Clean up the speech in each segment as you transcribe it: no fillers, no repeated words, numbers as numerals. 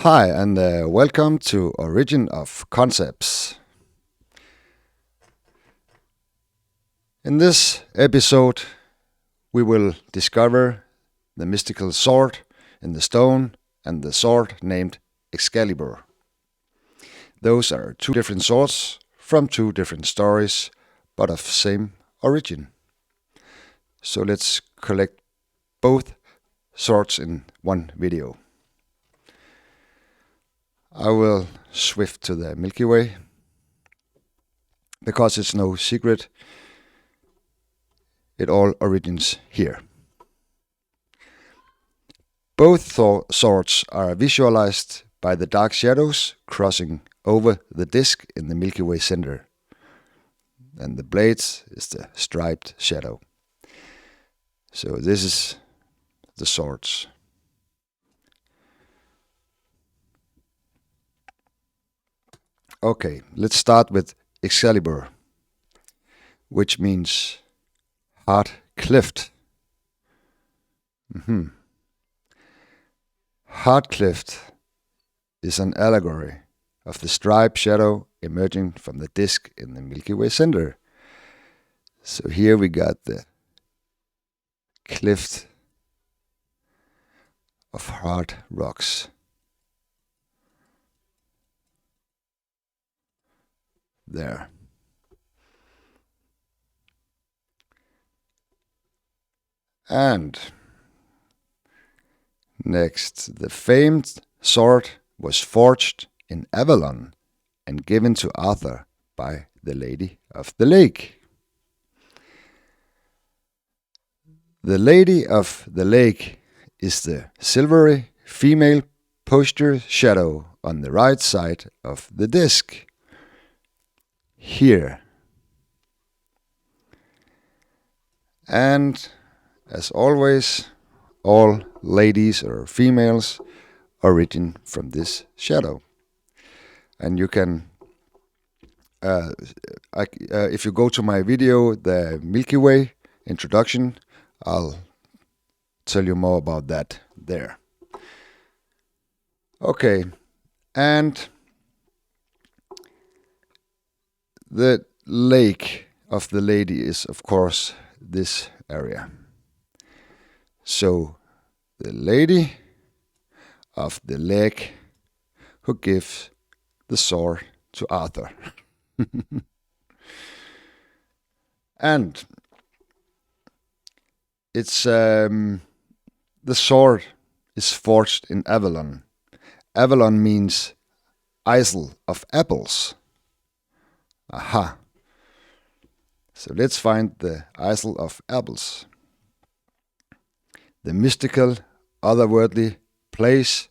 Hi, and welcome to Origin of Concepts. In this episode, we will discover the mystical sword in the stone and the sword named Excalibur. Those are two different swords from two different stories, but of same origin. So let's collect both swords in one video. I will swift to the Milky Way, because it's no secret, it all origins here. Both swords are visualized by the dark shadows crossing over the disk in the Milky Way center, and the blades is the striped shadow. So this is the swords. Okay, let's start with Excalibur, which means hard cleft. Hard cleft is an allegory of the striped shadow emerging from the disk in the Milky Way center. So here we got the cleft of hard rocks. There. And next, the famed sword was forged in Avalon and given to Arthur by the Lady of the Lake. The Lady of the Lake is the silvery female posture shadow on the right side of the disc. Here. And as always, all ladies or females origin from this shadow. And you can, if you go to my video, the Milky Way introduction, I'll tell you more about that there. Okay, and the lake of the lady is, of course, this area. So, the lady of the lake who gives the sword to Arthur. And it's the sword is forged in Avalon. Avalon means isle of apples. Aha. So let's find the isle of apples. The mystical, otherworldly place,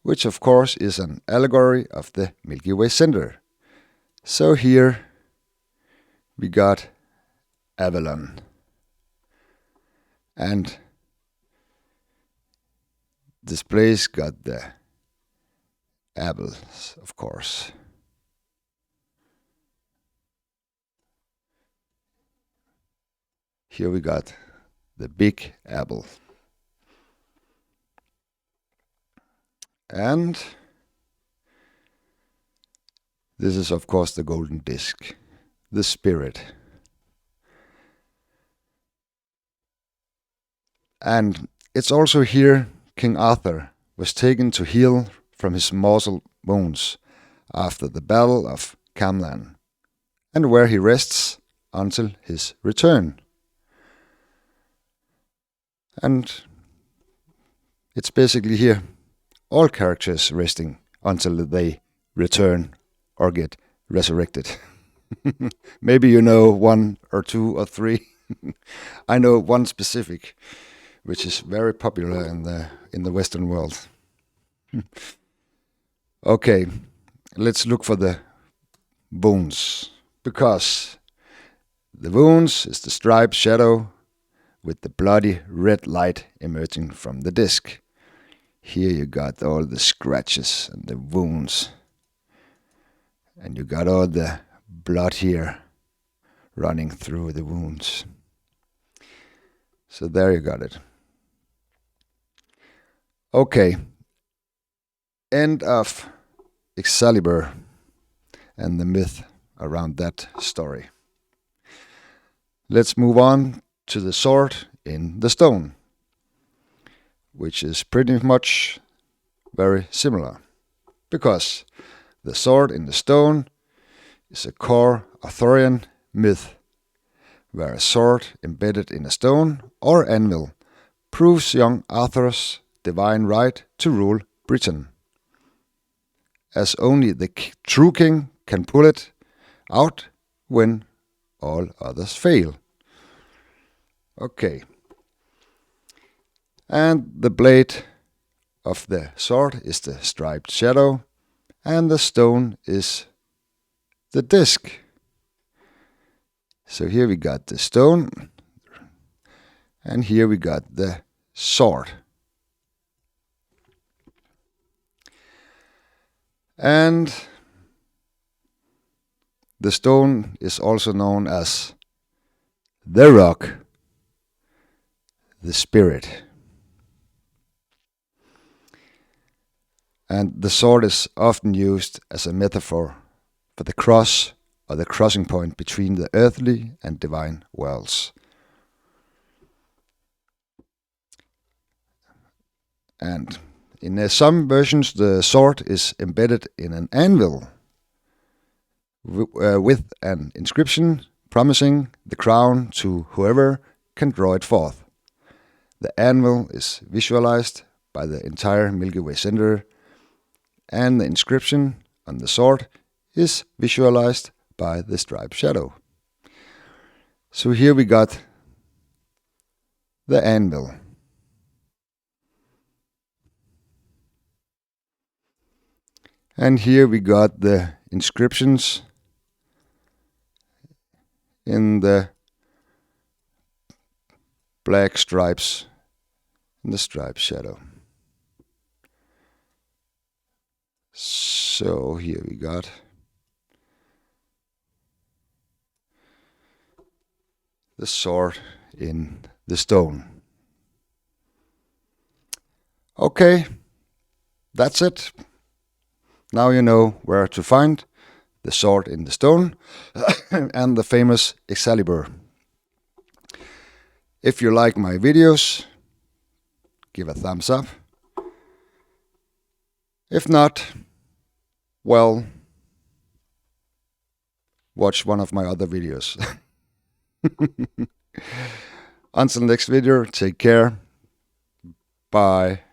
which of course is an allegory of the Milky Way center. So here we got Avalon. And this place got the apples, of course. Here we got the big apple. And this is, of course, the golden disc, the spirit. And it's also here King Arthur was taken to heal from his mortal wounds after the Battle of Camlan, and where he rests until his return. And it's basically here all characters resting until they return or get resurrected. Maybe you know one or two or three. I know one specific, which is very popular in the Western world. Okay, let's look for the wounds, because the wounds is the striped shadow with the bloody red light emerging from the disc. Here you got all the scratches and the wounds, and you got all the blood here running through the wounds. So there you got it. Okay, End of Excalibur and the myth around that story. Let's move on to the sword in the stone, which is pretty much very similar, because the sword in the stone is a core Arthurian myth, where a sword embedded in a stone or anvil proves young Arthur's divine right to rule Britain, as only the true king can pull it out when all others fail. Okay. And the blade of the sword is the striped shadow, and the stone is the disc. So here we got the stone, and here we got the sword. And the stone is also known as the rock, the spirit. And the sword is often used as a metaphor for the cross or the crossing point between the earthly and divine worlds. And in some versions, the sword is embedded in an anvil with an inscription promising the crown to whoever can draw it forth. The anvil is visualized by the entire Milky Way center, and the inscription on the sword is visualized by the striped shadow. So here we got the anvil. And here we got the inscriptions in the black stripes and the striped shadow. So here we got the sword in the stone. Okay, that's it. Now you know where to find the sword in the stone and the famous Excalibur. If you like my videos, give a thumbs up. If not, well, watch one of my other videos. Until next video, take care. Bye.